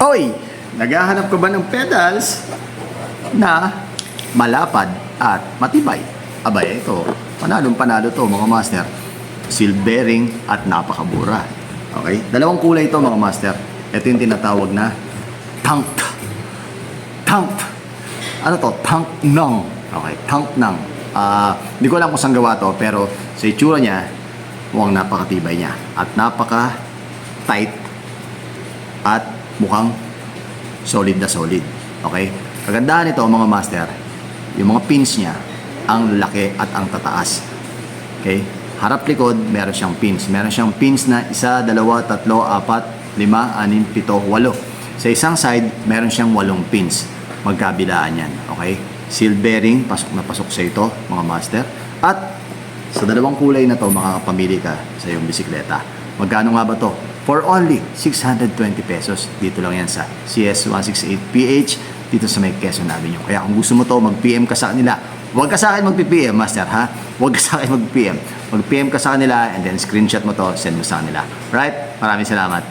Oy! Naghahanap ka ba ng pedals na malapad at matibay? Abay, ito. Panalong panalo to mga master. Seal bearing at napakabura. Okay? Dalawang kulay ito mga master. Ito yung tinatawag na tank. Tank. Ano to? Tank nang. Okay, tank nang. Hindi ko alam kung saan gawa to, pero sa itsura niya, mukhang napakatibay niya. At napaka-tight at mukhang solid na solid. Okay? Kagandahan nito mga master, yung mga pins niya, ang laki at ang tataas. Okay? Harap likod, meron siyang pins. Meron siyang pins na 1, 2, 3, 4, 5, 6, 7, 8. Sa isang side, meron siyang 8 pins. Magkabilaan yan. Okay? Seal bearing, pasok na pasok sa ito, mga master. At sa dalawang kulay na to, makakapamili ka sa iyong bisikleta. Magkano nga ba to? For only 620 pesos. Dito lang yan sa CS168PH, dito sa may Quezon Avenue. Kaya kung gusto mo to, mag-PM ka sa kanila. Huwag ka sa akin mag-PM, master, ha? Huwag ka sa akin mag-PM. Mag-PM ka sa kanila and then screenshot mo to, send mo sa kanila. Right? Maraming salamat.